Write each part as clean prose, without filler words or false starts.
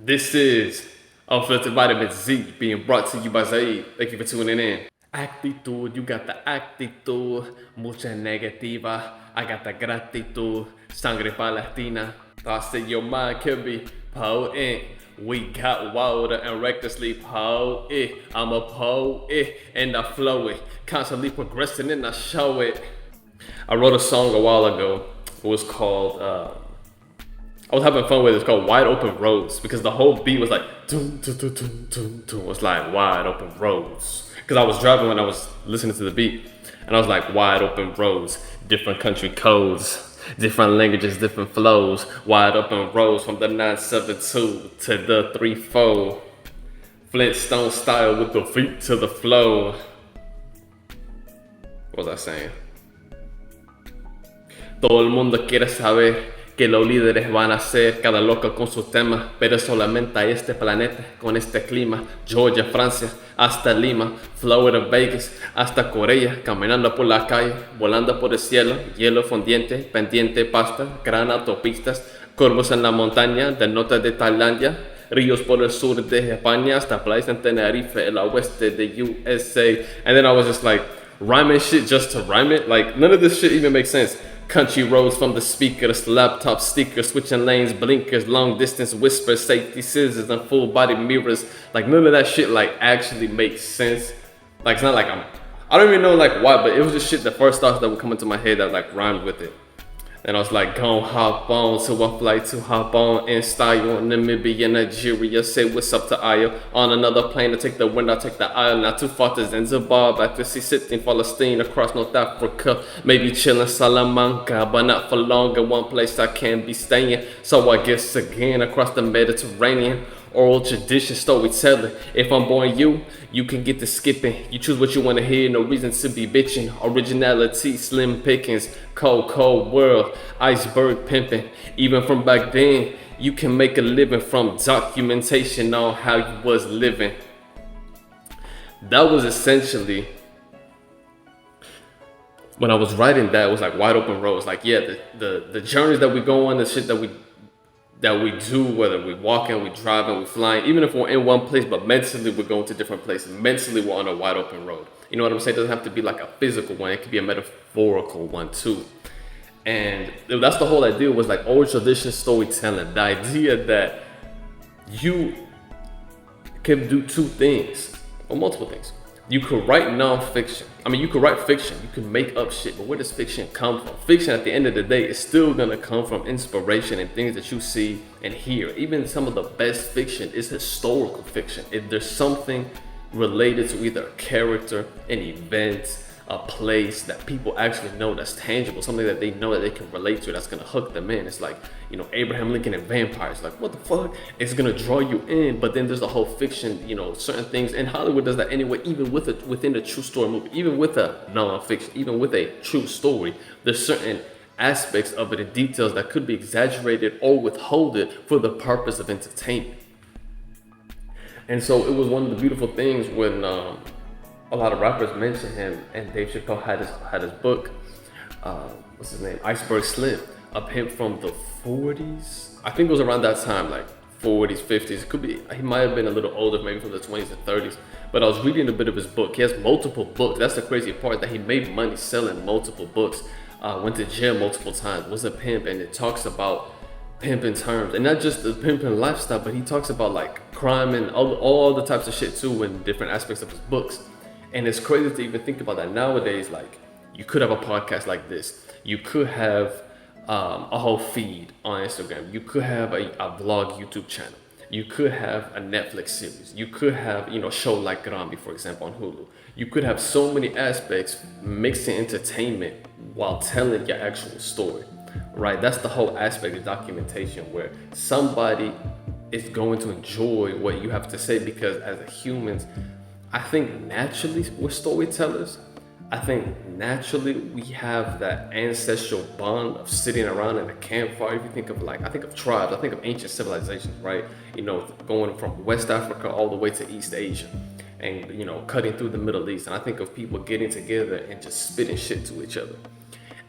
This is Unfiltered Vitamin Z being brought to you by Zaid. Thank you for tuning in. Actitud, you got the actitud, mucha negativa. I got the gratitud, sangre palestina. Thoughts in your mind can be potent. We got wilder and recklessly poet. I'm a poet and I flow it, constantly progressing and I show it. I wrote a song a while ago. It was called I was having fun with it. It's called Wide Open Roads because the whole beat was like doom, doom, doom, doom, doom, doom. It was like wide open roads. Because I was driving when I was listening to the beat, and I was like wide open roads, different country codes, different languages, different flows. Wide open roads from the 972 to the 34. Flintstone style with the feet to the flow. What was I saying? Todo el mundo quiere saber que los líderes van a ser cada loco con sus temas, pero solamente hay este planeta con este clima. Georgia, Francia, hasta Lima, Florida, Vegas, hasta Corea, caminando por la calle, volando por el cielo, hielo fundiente, pendiente, pasta, gran autopistas, curvos en la montaña del norte de Tailandia, ríos por el sur de España, hasta playas en Tenerife, el oeste de USA. And then I was just like, rhyming shit just to rhyme it? Like, none of this shit even makes sense. Country roads from the speakers, laptop stickers, switching lanes, blinkers, long distance whispers, safety scissors, and full body mirrors. Like, none of that shit, like, actually makes sense. Like, it's not like I don't even know, like, why, but it was just shit, the first thoughts that would come into my head that, like, rhymed with it. And I was like, gon' hop on to a flight to hop on in style. Namibia, Nigeria, say what's up to Io. On another plane to take the wind, I'll take the aisle. Not too far to Zanzibar, back to see sitting Palestine across North Africa. Maybe chillin' Salamanca, but not for long in one place I can't be staying. So I guess again across the Mediterranean. Oral tradition, storytelling. If I'm born you can get to skipping. You choose what you want to hear, no reason to be bitching. Originality, slim pickings, cold world, iceberg pimping. Even from back then, you can make a living from documentation on how you was living. That was essentially, when I was writing that, it was like wide open roads. Like, yeah, the journeys that we go on, the shit that we do, whether we walking, we driving, we flying, even if we're in one place, but mentally we're going to different places. Mentally we're on a wide open road. You know what I'm saying? It doesn't have to be like a physical one. It could be a metaphorical one too. And that's the whole idea, was like old tradition storytelling. The idea that you can do two things, or multiple things. You could write nonfiction. I mean, you could write fiction. You could make up shit. But where does fiction come from? Fiction, at the end of the day, is still gonna come from inspiration and things that you see and hear. Even some of the best fiction is historical fiction. If there's something related to either a character, an event, a place that people actually know that's tangible, something that they know that they can relate to, that's gonna hook them in. It's like, you know, Abraham Lincoln and vampires. Like, what the fuck? It's gonna draw you in. But then there's the whole fiction, you know, certain things. And Hollywood does that anyway, even within a true story movie, even with a non-fiction, even with a true story, there's certain aspects of it and details that could be exaggerated or withholded for the purpose of entertainment. And so it was one of the beautiful things when a lot of rappers mention him, and Dave Chappelle had his book, what's his name, Iceberg Slim, a pimp from the 40s. I think it was around that time, like 40s, 50s. Could be, he might have been a little older, maybe from the 20s and 30s. But I was reading a bit of his book. He has multiple books. That's the crazy part, that he made money selling multiple books. Went to jail multiple times, was a pimp, and it talks about pimping terms, and not just the pimping lifestyle, but he talks about like crime and all the types of shit too in different aspects of his books. And it's crazy to even think about that nowadays. Like, you could have a podcast like this. You could have a whole feed on Instagram. You could have a vlog YouTube channel. You could have a Netflix series. You could have, you know, a show like Grammy, for example, on Hulu. You could have so many aspects mixing entertainment while telling your actual story, right? That's the whole aspect of documentation, where somebody is going to enjoy what you have to say, because as a humans, I think naturally we're storytellers. I think naturally we have that ancestral bond of sitting around in a campfire. If you think of, like, I think of tribes, I think of ancient civilizations, right? You know, going from West Africa all the way to East Asia, and, you know, cutting through the Middle East. And I think of people getting together and just spitting shit to each other.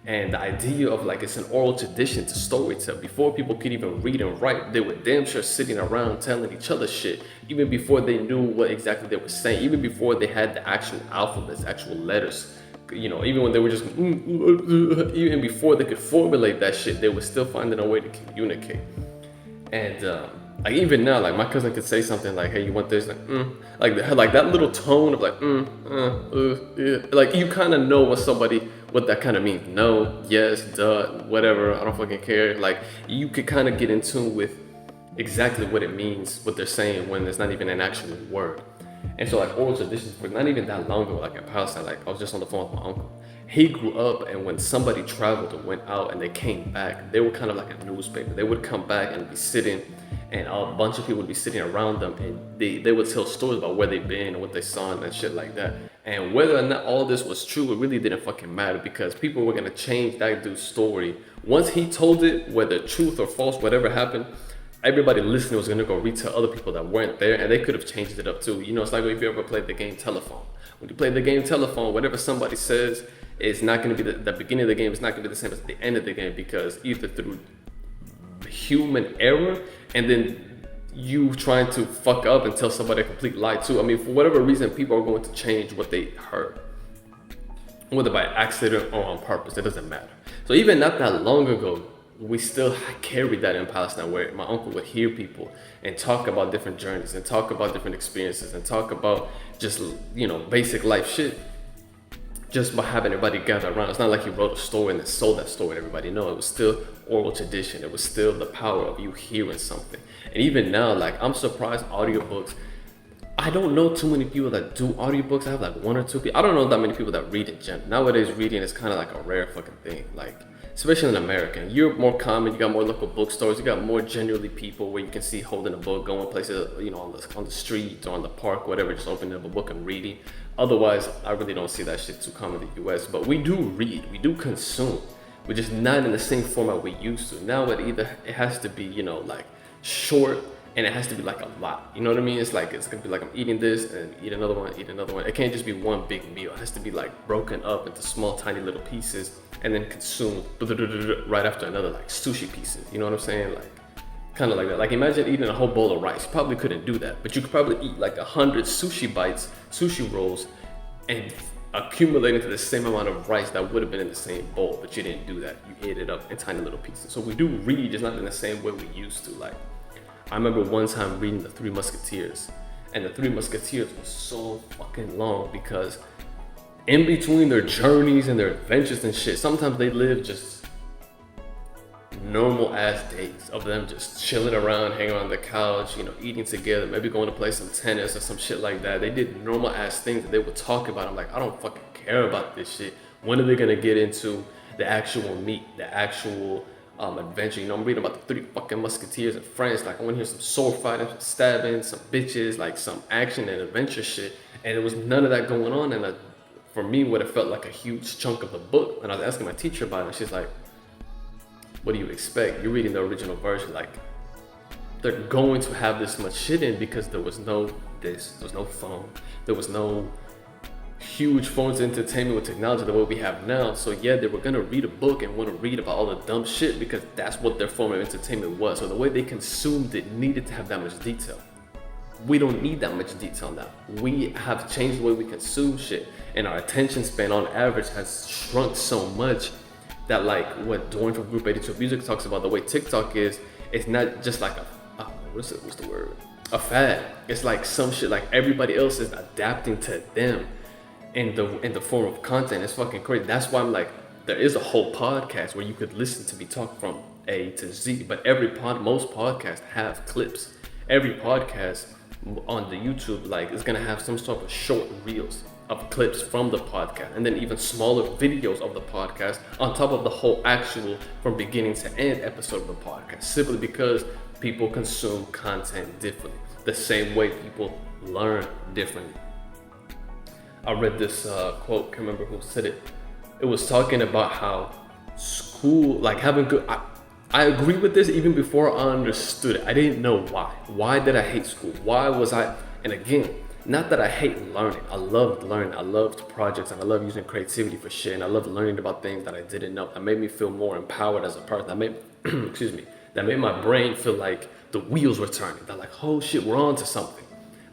And the idea of like it's an oral tradition to storytell. Before people could even read and write, they were damn sure sitting around telling each other shit, even before they knew what exactly they were saying, even before they had the actual alphabets, actual letters. Even when they were just, even before they could formulate that shit, they were still finding a way to communicate. And like even now, like my cousin could say something like, "Hey, you want this?" Like that little tone of like, yeah. Like you kind of know what that kind of means. No, yes, duh, whatever. I don't fucking care. Like you could kind of get in tune with exactly what it means, what they're saying when there's not even an actual word. And so like oral traditions were not even that long ago, like in Palestine. Like I was just on the phone with my uncle. He grew up, and when somebody traveled or went out and they came back, they were kind of like a newspaper. They would come back and be sitting, and a bunch of people would be sitting around them, and they would tell stories about where they've been and what they saw and shit like that. And whether or not all this was true, it really didn't fucking matter, because people were gonna change that dude's story. Once he told it, whether truth or false, whatever happened, everybody listening was gonna go retell other people that weren't there, and they could have changed it up too. It's like if you ever played the game telephone. When you play the game telephone, whatever somebody says, it's not gonna be the beginning of the game. It's not gonna be the same as the end of the game, because either through human error and then you trying to fuck up and tell somebody a complete lie too. I mean, for whatever reason, people are going to change what they heard, whether by accident or on purpose. It doesn't matter. So even not that long ago, we still carried that in Palestine, where my uncle would hear people and talk about different journeys and talk about different experiences and talk about just, basic life shit, just by having everybody gather around. It's not like he wrote a story and then sold that story to everybody. No, it was still oral tradition. It was still the power of you hearing something. And even now, like, I'm surprised audiobooks, I don't know too many people that do audiobooks. I have like one or two people. I don't know that many people that read in general. Nowadays, reading is kind of like a rare fucking thing. Like, especially in America. You're more common. You got more local bookstores. You got more generally people where you can see holding a book, going places, on the street or on the park, whatever, just opening up a book and reading. Otherwise, I really don't see that shit too common in the US. But we do read. We do consume. We're just not in the same format we used to. Now it has to be, like short, and it has to be like a lot. You know what I mean? It's gonna be like I'm eating this and eat another one, eat another one. It can't just be one big meal. It has to be like broken up into small, tiny little pieces and then consumed right after another, like sushi pieces. You know what I'm saying? Like kind of like that. Like imagine eating a whole bowl of rice. You probably couldn't do that, but you could probably eat like 100 sushi bites, sushi rolls, and accumulate into the same amount of rice that would have been in the same bowl, but you didn't do that. You ate it up in tiny little pieces. So we do read, just not in the same way we used to. Like I remember one time reading The Three Musketeers, and The Three Musketeers was so fucking long because in between their journeys and their adventures and shit, sometimes they lived just normal ass days of them just chilling around, hanging on the couch, eating together, maybe going to play some tennis or some shit like that. They did normal ass things that they would talk about. I'm like, I don't fucking care about this shit. When are they gonna get into the actual meat, the actual adventure? I'm reading about the Three fucking Musketeers in France. Like I want to hear some sword fighting, some stabbing, some bitches, like some action and adventure shit. And there was none of that going on. And for me, what it felt like a huge chunk of the book. And I was asking my teacher about it, and she's like, what do you expect? You're reading the original version. Like they're going to have this much shit in because there was no this, there was no phone, there was no huge forms of entertainment with technology the way we have now. So yeah, they were gonna read a book and want to read about all the dumb shit because that's what their form of entertainment was. So the way they consumed it needed to have that much detail. We don't need that much detail now. We have changed the way we consume shit, and our attention span on average has shrunk so much that, like what Dorian from Group 82 Music talks about, the way TikTok is, it's not just like what's the word? A fad. It's like some shit like everybody else is adapting to them in the form of content. It's fucking crazy. That's why I'm like, there is a whole podcast where you could listen to me talk from A to Z, but most podcasts have clips. Every podcast on the YouTube is gonna have some sort of short reels of clips from the podcast, and then even smaller videos of the podcast on top of the whole actual from beginning to end episode of the podcast, simply because people consume content differently, the same way people learn differently. I read this quote, can't remember who said it. It was talking about how school, like having good, I agree with this even before I understood it. I didn't know why. Why did I hate school? Why was I, and again, not that I hate learning. I loved learning. I loved projects and I love using creativity for shit. And I love learning about things that I didn't know. That made me feel more empowered as a person. That made, excuse me, that made my brain feel like the wheels were turning. That like, oh shit, we're on to something.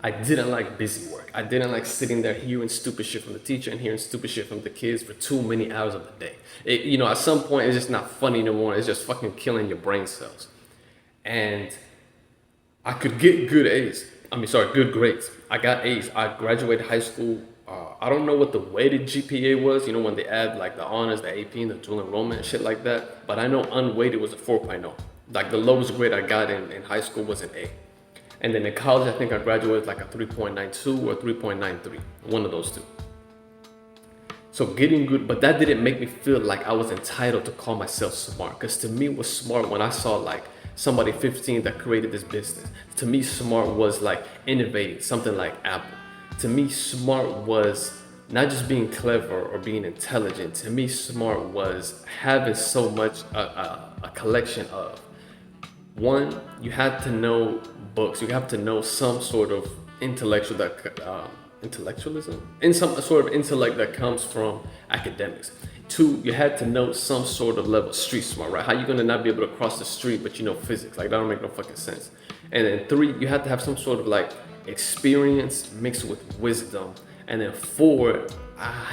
I didn't like busy work. I didn't like sitting there hearing stupid shit from the teacher and hearing stupid shit from the kids for too many hours of the day. At some point, it's just not funny anymore. It's just fucking killing your brain cells. And I could get good grades. I got A's. I graduated high school. I don't know what the weighted GPA was, when they add like the honors, the AP, and the dual enrollment and shit like that. But I know unweighted was a 4.0. Like the lowest grade I got in high school was an A. And then in college, I think I graduated with like a 3.92 or 3.93, one of those two. So getting good, but that didn't make me feel like I was entitled to call myself smart. Because to me, it was smart when I saw like somebody 15 that created this business. To me, smart was like innovating, something like Apple. To me, smart was not just being clever or being intelligent. To me, smart was having so much a collection of. One, you had to know books. You have to know some sort of intellectualism, in some sort of intellect that comes from academics. Two, you had to know some sort of level of street smart, right? How you gonna not be able to cross the street, but you know physics? Like that don't make no fucking sense. And then three, you had to have some sort of like experience mixed with wisdom. And then four,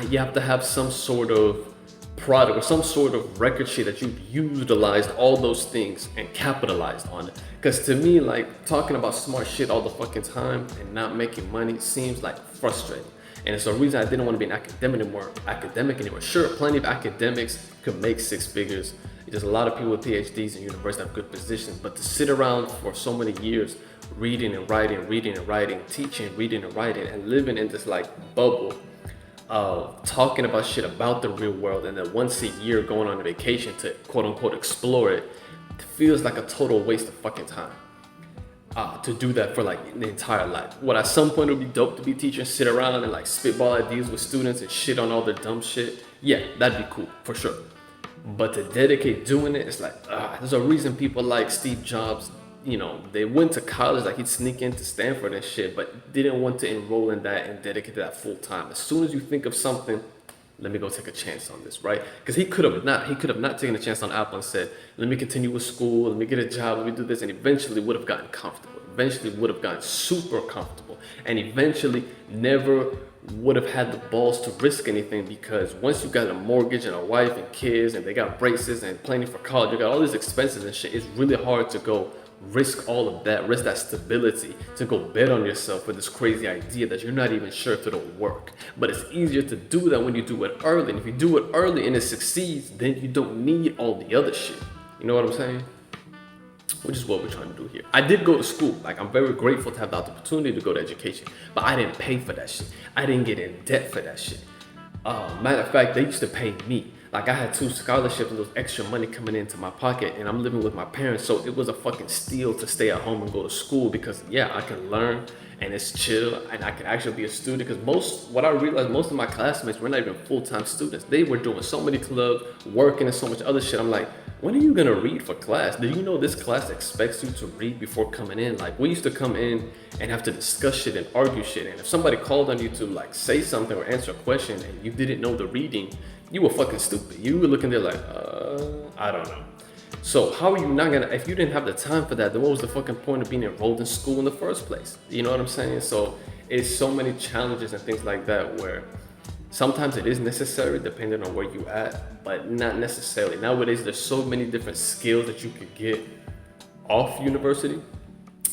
you have to have some sort of product or some sort of record sheet that you've utilized all those things and capitalized on it. Because to me, like talking about smart shit all the fucking time and not making money seems like frustrating. And it's a reason I didn't want to be an academic anymore. Sure, plenty of academics could make six figures. There's a lot of people with PhDs in university have good positions, but to sit around for so many years reading and writing, teaching, reading and writing, and living in this like bubble of talking about shit about the real world, and then once a year going on a vacation to quote unquote explore it, it feels like a total waste of fucking time. To do that for like the entire life. What at some point it would be dope to be teaching, sit around and like spitball ideas with students and shit on all their dumb shit. Yeah, that'd be cool for sure. But to dedicate doing it, it's like, there's a reason people like Steve Jobs, they went to college, like he'd sneak into Stanford and shit, but didn't want to enroll in that and dedicate to that full time. As soon as you think of something, let me go take a chance on this, right? Because he could have not taken a chance on Apple and said, let me continue with school, let me get a job, let me do this, and eventually would have gotten comfortable, eventually would have gotten super comfortable, and eventually never would have had the balls to risk anything, because once you got a mortgage and a wife and kids and they got braces and planning for college, you got all these expenses and shit, it's really hard to go risk all of that, risk that stability, to go bet on yourself with this crazy idea that you're not even sure if it'll work. But it's easier to do that when you do it early. And if you do it early and it succeeds, then you don't need all the other shit. You know what I'm saying? Which is what we're trying to do here. I did go to school. Like, I'm very grateful to have the opportunity to go to education, but I didn't pay for that shit. I didn't get in debt for that shit. Matter of fact, they used to pay me. Like, I had 2 scholarships and those extra money coming into my pocket, and I'm living with my parents, so it was a fucking steal to stay at home and go to school, because yeah, I can learn and it's chill and I can actually be a student. Because what I realized, most of my classmates were not even full-time students. They were doing so many clubs, working and so much other shit. I'm like, when are you gonna read for class? Did you know this class expects you to read before coming in? Like, we used to come in and have to discuss shit and argue shit, and if somebody called on you to like say something or answer a question and you didn't know the reading, you were fucking stupid. You were looking there like, I don't know. So how are you not gonna, if you didn't have the time for that, then what was the fucking point of being enrolled in school in the first place? You know what I'm saying? So it's so many challenges and things like that where sometimes it is necessary depending on where you at, but not necessarily. Nowadays, there's so many different skills that you could get off university.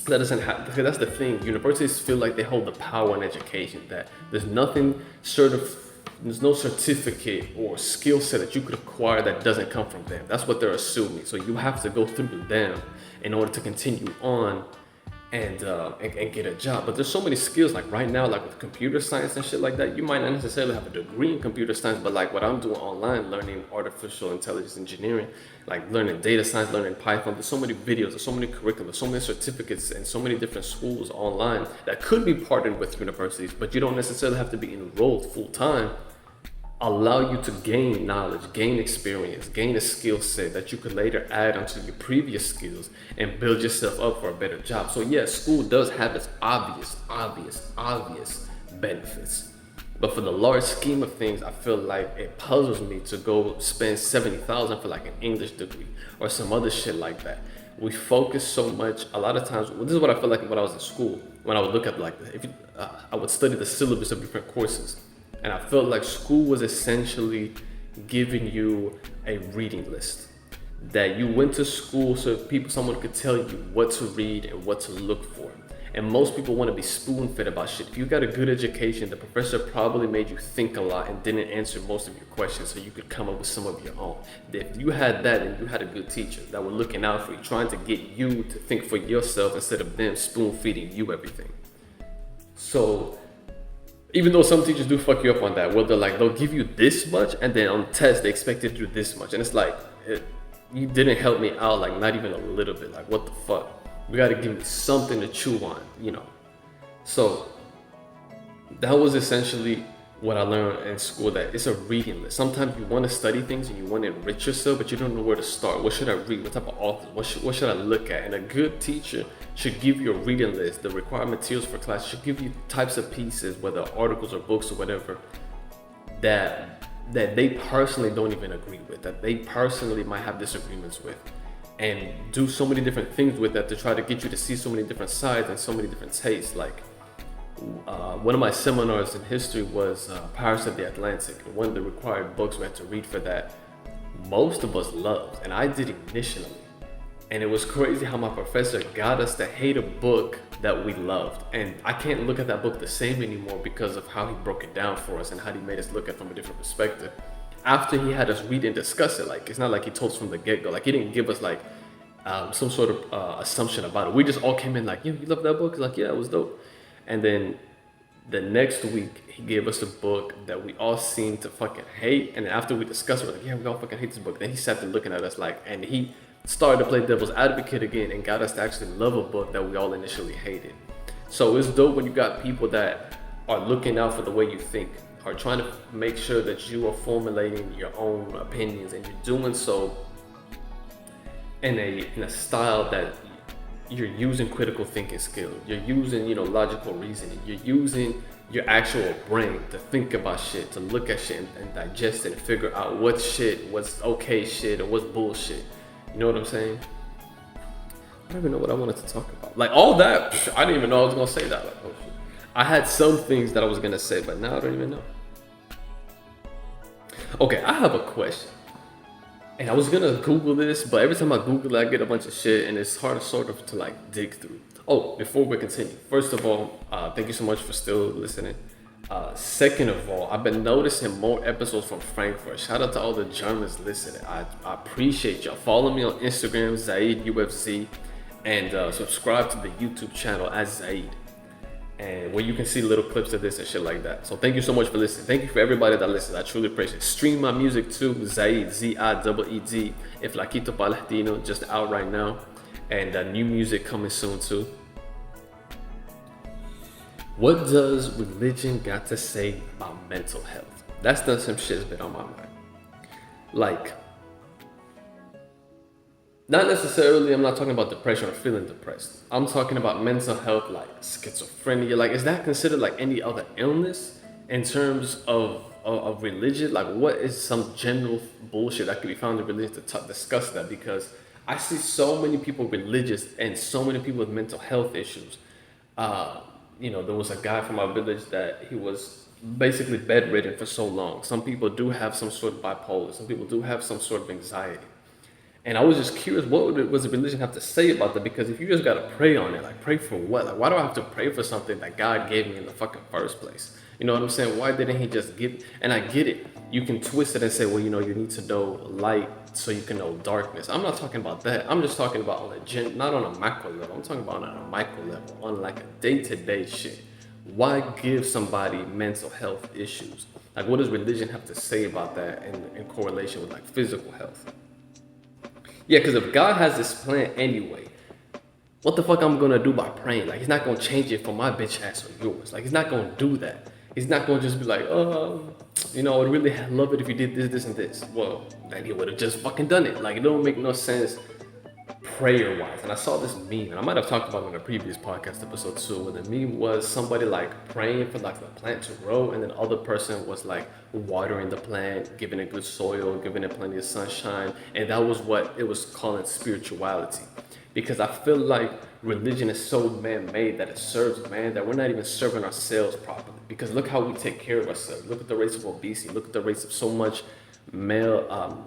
That doesn't have, because that's the thing. Universities feel like they hold the power in education, that there's no certificate or skill set that you could acquire that doesn't come from them. That's what they're assuming. So you have to go through them in order to continue on and get a job. But there's so many skills, like right now, like with computer science and shit like that, you might not necessarily have a degree in computer science, but like what I'm doing online, learning artificial intelligence engineering, like learning data science, learning Python, there's so many videos, there's so many curriculums, so many certificates, and so many different schools online that could be partnered with universities, but you don't necessarily have to be enrolled full time allow you to gain knowledge, gain experience, gain a skill set that you could later add onto your previous skills and build yourself up for a better job. So yeah, school does have its obvious benefits. But for the large scheme of things, I feel like it puzzles me to go spend 70,000 for like an English degree or some other shit like that. We focus so much. A lot of times, well, this is what I feel like when I was in school. When I would look at like, I would study the syllabus of different courses, and I felt like school was essentially giving you a reading list. That you went to school so someone could tell you what to read and what to look for. And most people want to be spoon-fed about shit. If you got a good education, the professor probably made you think a lot and didn't answer most of your questions so you could come up with some of your own. If you had that and you had a good teacher that were looking out for you, trying to get you to think for yourself instead of them spoon-feeding you everything. So even though some teachers do fuck you up on that, where they'll give you this much and then on the test they expect you to do this much. And it's like, you didn't help me out, like not even a little bit. Like, what the fuck? You gotta give me something to chew on, you know. So that was essentially what I learned in school, that it's a reading list. Sometimes you want to study things and you want to enrich yourself, but you don't know where to start. What should I read? What type of authors? What should I look at? And a good teacher should give you a reading list, the required materials for class, should give you types of pieces, whether articles or books or whatever, that they personally don't even agree with, that they personally might have disagreements with, and do so many different things with that to try to get you to see so many different sides and so many different tastes. Like one of my seminars in history was Pirates of the Atlantic, and one of the required books we had to read for that, most of us loved, and I did initially. And it was crazy how my professor got us to hate a book that we loved. And I can't look at that book the same anymore because of how he broke it down for us and how he made us look at it from a different perspective. After he had us read and discuss it, like, it's not like he told us from the get-go. Like, he didn't give us like some sort of assumption about it. We just all came in like, yeah, you love that book? He's like, yeah, it was dope. And then the next week, he gave us a book that we all seemed to fucking hate. And then after we discussed it, we're like, yeah, we all fucking hate this book. Then he sat there looking at us like, and he started to play devil's advocate again and got us to actually love a book that we all initially hated. So it's dope when you got people that are looking out for the way you think, are trying to make sure that you are formulating your own opinions, and you're doing so in a style that you're using critical thinking skills, you're using, logical reasoning, you're using your actual brain to think about shit, to look at shit and digest it and figure out what's okay shit and what's bullshit. You know what I'm saying? I don't even know what I wanted to talk about. Like, all that, I didn't even know I was gonna say that. Like, oh shit. I had some things that I was gonna say, but now I don't even know. Okay, I have a question. And I was gonna Google this, but every time I Google it, I get a bunch of shit, and it's hard to like dig through. Oh, before we continue, first of all, thank you so much for still listening. Second of all, I've been noticing more episodes from Frankfurt. Shout out to all the Germans listening. I appreciate y'all. Follow me on Instagram, Zaid UFZ, and subscribe to the YouTube channel as Zaid, and where you can see little clips of this and shit like that. So thank you so much for listening. Thank you for everybody that listens. I truly appreciate it. Stream my music too, Zaid, Z-I-E-E-D, if Laquito Palatino, just out right now, and new music coming soon too. What does religion got to say about mental health? That's done some shit's been on my mind. Like, not necessarily, I'm not talking about depression or feeling depressed. I'm talking about mental health, like schizophrenia. Like, is that considered like any other illness in terms of religion? Like, what is some general bullshit that could be found in religion to discuss that? Because I see so many people religious and so many people with mental health issues. There was a guy from our village that he was basically bedridden for so long. Some people do have some sort of bipolar. Some people do have some sort of anxiety. And I was just curious, what does the religion have to say about that? Because if you just gotta pray on it, like, pray for what? Like, why do I have to pray for something that God gave me in the fucking first place? You know what I'm saying? Why didn't he just give? And I get it. You can twist it and say, well, you need to know light so you can know darkness. I'm not talking about that. I'm just talking about not on a macro level. I'm talking about on a micro level, on like a day-to-day shit. Why give somebody mental health issues? Like, what does religion have to say about that in correlation with like physical health? Yeah, because if God has this plan anyway, what the fuck I'm gonna do by praying? Like, he's not gonna change it for my bitch ass or yours. Like, he's not gonna do that. He's not going to just be like, you know, I would really love it if you did this, this, and this. Well, then he would have just fucking done it. Like, it don't make no sense prayer wise. And I saw this meme, and I might have talked about it in a previous podcast episode too, where the meme was somebody like praying for like the plant to grow, and then other person was like watering the plant, giving it good soil, giving it plenty of sunshine, and that was what it was calling spirituality. Because I feel like religion is so man-made that it serves man that we're not even serving ourselves properly. Because look how we take care of ourselves. Look at the rates of obesity. Look at the rates of so much male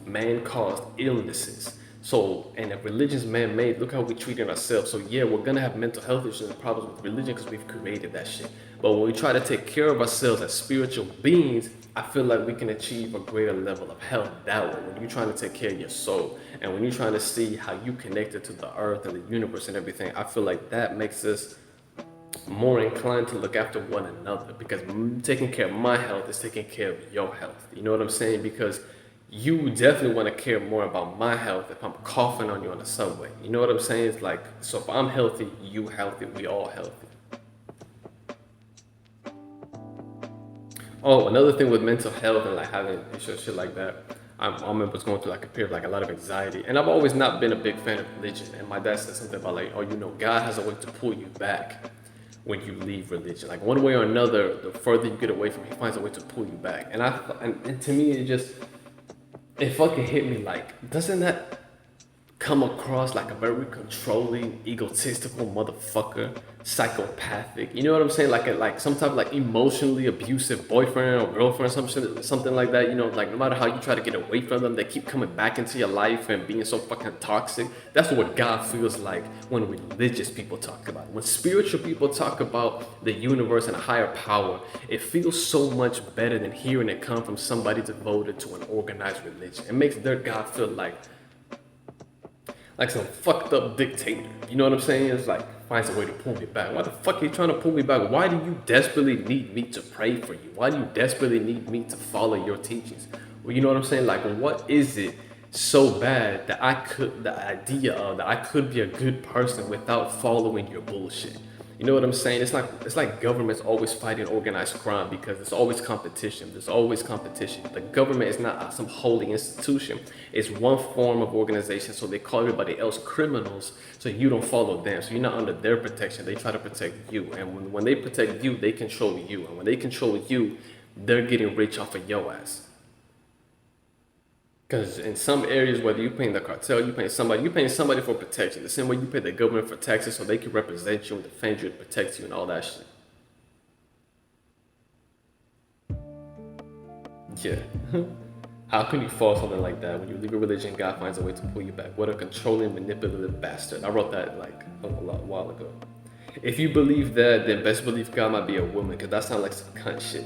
man-caused illnesses. So, and if religion's man-made, look how we treating ourselves. So yeah, we're gonna have mental health issues and problems with religion because we've created that shit. But when we try to take care of ourselves as spiritual beings, I feel like we can achieve a greater level of health that way. When you're trying to take care of your soul, and when you're trying to see how you connected to the earth and the universe and everything, I feel like that makes us more inclined to look after one another, because taking care of my health is taking care of your health. You know what I'm saying? Because you definitely want to care more about my health if I'm coughing on you on the subway. You know what I'm saying? It's like, so if I'm healthy, you healthy, we all healthy. Oh, another thing with mental health and like having issues, shit like that. I remember was going through like a period of like a lot of anxiety, and I've always not been a big fan of religion. And my dad said something about like, oh, you know, God has a way to pull you back when you leave religion. Like one way or another, the further you get away from it, he finds a way to pull you back. And to me, it fucking hit me like, doesn't that come across like a very controlling, egotistical motherfucker, psychopathic? You know what I'm saying? Like some type of like emotionally abusive boyfriend or girlfriend, something like that. You know, like no matter how you try to get away from them, they keep coming back into your life and being so fucking toxic. That's what God feels like when religious people talk about it. When spiritual people talk about the universe and a higher power, it feels so much better than hearing it come from somebody devoted to an organized religion. It makes their God feel like some fucked up dictator. You know what I'm saying? It's like finds a way to pull me back. Why the fuck are you trying to pull me back? Why do you desperately need me to pray for you? Why do you desperately need me to follow your teachings? Well, you know what I'm saying? Like, what is it so bad that I could be a good person without following your bullshit? You know what I'm saying? It's like government's always fighting organized crime because there's always competition. There's always competition. The government is not some holy institution. It's one form of organization, so they call everybody else criminals, so you don't follow them. So you're not under their protection. They try to protect you, and when they protect you, they control you. And when they control you, they're getting rich off of your ass. Because in some areas, whether you're paying the cartel, you're paying somebody for protection. The same way you pay the government for taxes so they can represent you and defend you and protect you and all that shit. Yeah. How can you fall something like that? When you leave a religion, God finds a way to pull you back. What a controlling, manipulative bastard. I wrote that like a while ago. If you believe that, then best believe God might be a woman, because that sounds like some cunt shit.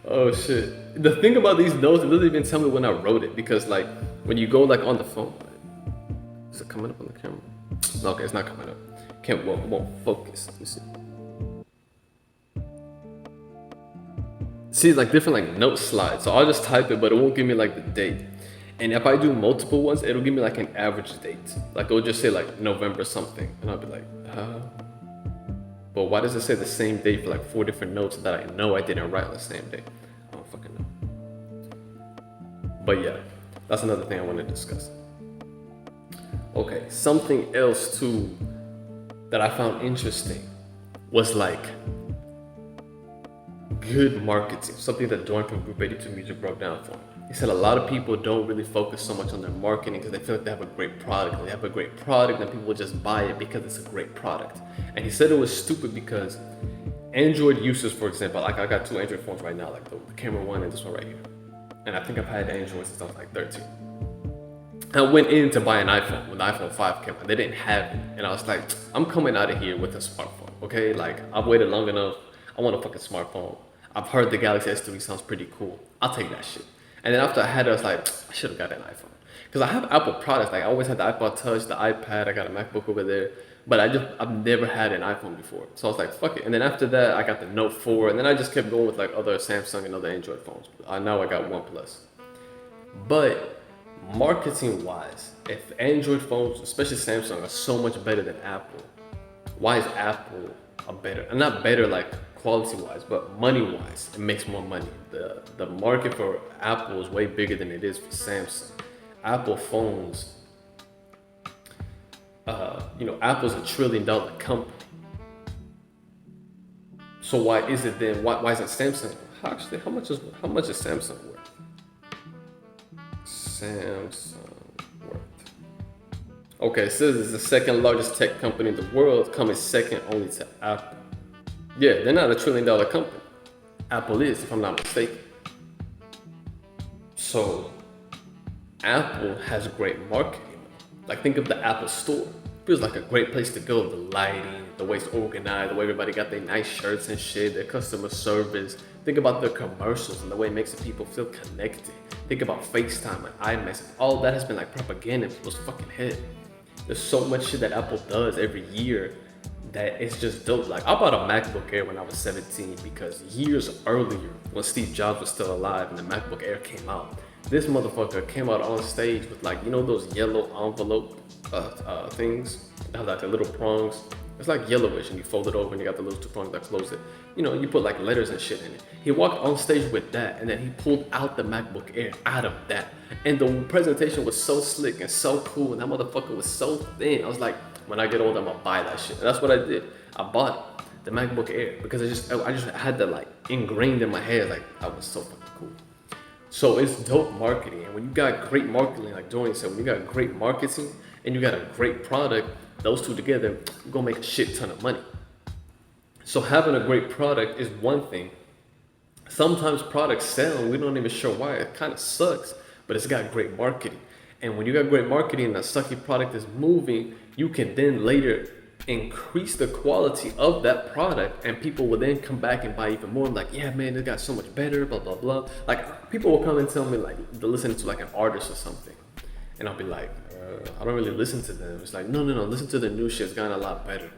Oh shit. The thing about these notes, it doesn't even tell me when I wrote it, because like when you go like on the phone, is it coming up on the camera? No, okay, it's not coming up. Won't focus. Let me see. See, it's like different like note slides. So I'll just type it, but it won't give me like the date. And if I do multiple ones, it'll give me like an average date. Like it'll just say like November something. And I'll be like, but why does it say the same date for like 4 different notes that I know I didn't write on the same day? I don't fucking know. But yeah, that's another thing I want to discuss. Okay, something else too that I found interesting was like good marketing, something that Dorn from Group 82 Music broke down for me. He said a lot of people don't really focus so much on their marketing because they feel like they have a great product. They have a great product and people will just buy it because it's a great product. And he said it was stupid because Android users, for example, like I got 2 Android phones right now, like the camera one and this one right here. And I think I've had Android since I was like 13. I went in to buy an iPhone when the iPhone 5 came out. They didn't have it. And I was like, I'm coming out of here with a smartphone, okay? Like, I've waited long enough. I want a fucking smartphone. I've heard the Galaxy S3 sounds pretty cool. I'll take that shit. And then after I had it, I was like, I should have got an iPhone. Because I have Apple products. Like, I always had the iPod Touch, the iPad. I got a MacBook over there. But I've never had an iPhone before. So I was like, fuck it. And then after that, I got the Note 4. And then I just kept going with like other Samsung and other Android phones. Now I got OnePlus. But marketing wise, if Android phones, especially Samsung, are so much better than Apple, why is Apple a better, and not better like quality wise, but money wise, it makes more money. The market for Apple is way bigger than it is for Samsung. Apple phones, Apple's $1 trillion company. So why is it then? Why isn't Samsung? Actually, how much is Samsung worth? Samsung worth. Okay, it says it's the second largest tech company in the world, coming second only to Apple. Yeah, they're not $1 trillion company. Apple is, if I'm not mistaken. So Apple has great marketing. Like, think of the Apple Store. Feels like a great place to go. The lighting, the way it's organized, the way everybody got their nice shirts and shit, their customer service. Think about their commercials and the way it makes the people feel connected. Think about FaceTime and iMessage. All that has been like propaganda in people's fucking head. There's so much shit that Apple does every year that it's just dope. Like, I bought a MacBook Air when I was 17 because years earlier, when Steve Jobs was still alive and the MacBook Air came out, this motherfucker came out on stage with, like, those yellow envelope things that have like the little prongs. It's like yellowish, and you fold it over and you got the little two prongs that close it. You put like letters and shit in it. He walked on stage with that, and then he pulled out the MacBook Air out of that. And the presentation was so slick and so cool, and that motherfucker was so thin. I was like, when I get older, I'm gonna buy that shit. And that's what I did. I bought the MacBook Air because I just had that like ingrained in my head, like I was so fucking cool. So it's dope marketing. And when you got great marketing, like Dorian said, when you got great marketing and you got a great product, those two together, you're gonna make a shit ton of money. So having a great product is one thing. Sometimes products sell and we don't even sure why. It kind of sucks, but it's got great marketing. And when you got great marketing and that sucky product is moving, you can then later increase the quality of that product, and people will then come back and buy even more. I'm like, yeah, man, it got so much better, blah, blah, blah. Like, people will come and tell me, like, they're listening to like an artist or something. And I'll be like, I don't really listen to them. It's like, no, listen to the new shit. It's gotten a lot better.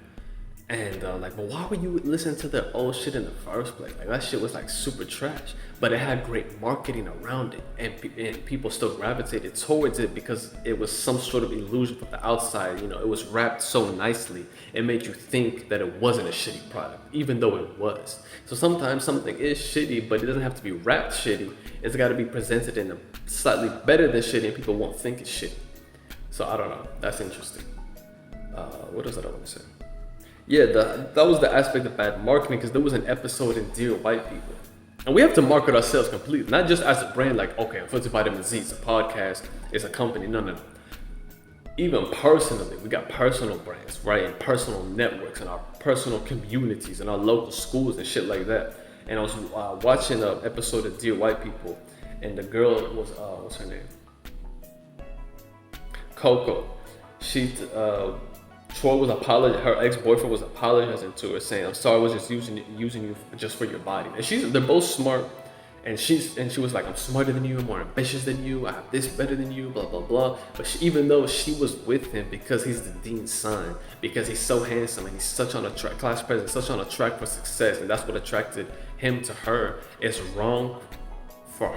And like, but why would you listen to their old shit in the first place? Like, that shit was like super trash, but it had great marketing around it, and people still gravitated towards it because it was some sort of illusion from the outside. It was wrapped so nicely, it made you think that it wasn't a shitty product, even though it was. So sometimes something is shitty, but it doesn't have to be wrapped shitty. It's got to be presented in a slightly better than shitty, and people won't think it's shitty. So I don't know. That's interesting. What else did I want to say? Yeah, that was the aspect of bad marketing, because there was an episode in Dear White People. And we have to market ourselves completely, not just as a brand, like, okay, Filtered Vitamin Z, it's a podcast, it's a company. No. Even personally, we got personal brands, right? And personal networks and our personal communities and our local schools and shit like that. And I was watching an episode of Dear White People, and the girl was, what's her name? Coco. Troy was apologizing. Her ex-boyfriend was apologizing to her, saying, "I'm sorry, I was just using you just for your body." And they're both smart, and she was like, "I'm smarter than you, I'm more ambitious than you, I have this better than you, blah blah blah." But even though she was with him because he's the dean's son, because he's so handsome and he's such on a track, class president, such on a track for success, and that's what attracted him to her. It's wrong for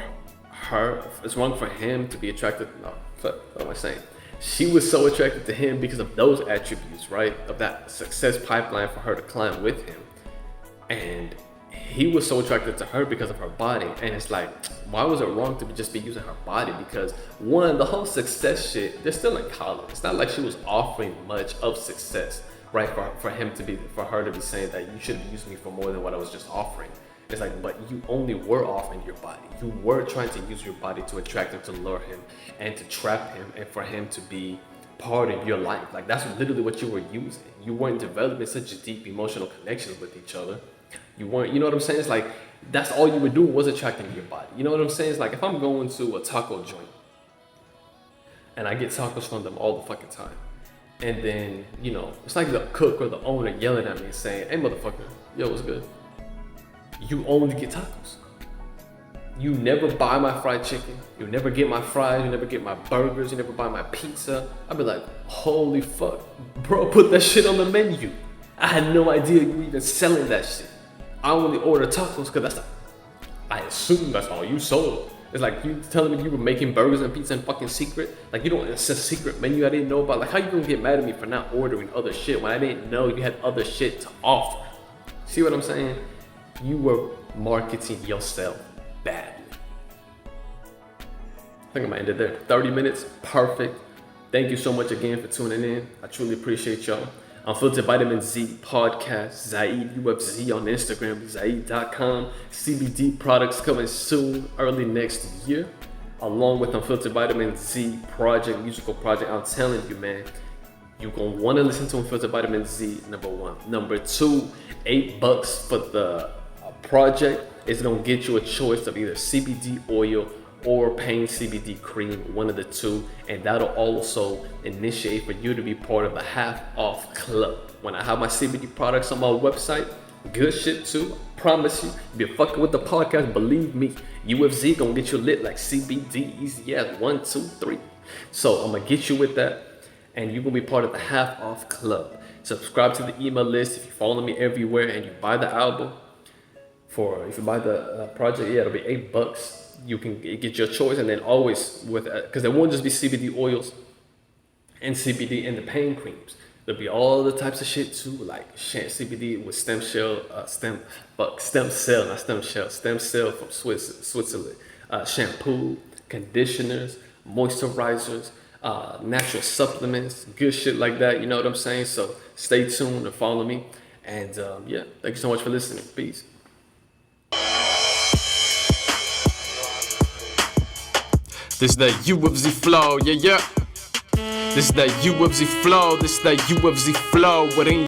her. It's wrong for him to be attracted. No, what am I saying? She was so attracted to him because of those attributes, right? Of that success pipeline for her to climb with him. And he was so attracted to her because of her body. And it's like, why was it wrong to just be using her body? Because one, the whole success shit, they're still in college. It's not like she was offering much of success, right? For her to be saying that you should be using me for more than what I was just offering. It's like, but you only were offering your body. You were trying to use your body to attract him, to lure him, and to trap him, and for him to be part of your life. Like, that's literally what you were using. You weren't developing such a deep emotional connections with each other. You weren't, you know what I'm saying? It's like, that's all you were doing was attracting your body. You know what I'm saying? It's like, if I'm going to a taco joint, and I get tacos from them all the fucking time, and then, it's like the cook or the owner yelling at me and saying, "Hey, motherfucker, yo, what's good?" You only get tacos. You never buy my fried chicken. You never get my fries. You never get my burgers. You never buy my pizza. I'd be like, holy fuck, bro, put that shit on the menu. I had no idea you were even selling that shit. I only order tacos because I assume that's all you sold. It's like you telling me you were making burgers and pizza in fucking secret. Like, it's a secret menu I didn't know about. Like, how you gonna get mad at me for not ordering other shit when I didn't know you had other shit to offer? See what I'm saying? You were marketing yourself badly. I think I'm gonna end it there. 30 minutes, perfect. Thank you so much again for tuning in. I truly appreciate y'all. Unfiltered Vitamin Z podcast, Zaid UFZ on Instagram, Zaid.com. CBD products coming soon, early next year, along with Unfiltered Vitamin Z project, musical project. I'm telling you, man, you're gonna want to listen to Unfiltered Vitamin Z, number one. Number two, $8 for the project is gonna get you a choice of either CBD oil or pain CBD cream, one of the two, and that'll also initiate for you to be part of the half off club. When I have my CBD products on my website, good shit too, I promise you. If you're fucking with the podcast, believe me, UFZ gonna get you lit like CBD, easy as 1, 2, 3. So I'm gonna get you with that, and you're gonna be part of the half off club. Subscribe to the email list if you follow me everywhere and you buy the album. If you buy the project, yeah, it'll be $8. You can get your choice, and then always with, because there won't just be CBD oils and CBD and the pain creams. There'll be all the types of shit too, like CBD with stem cell from Switzerland. Shampoo, conditioners, moisturizers, natural supplements, good shit like that. You know what I'm saying? So stay tuned and follow me. And yeah, thank you so much for listening. Peace. This is that UFZ flow, yeah. This is that UFZ flow, this is that UFZ flow. What ain't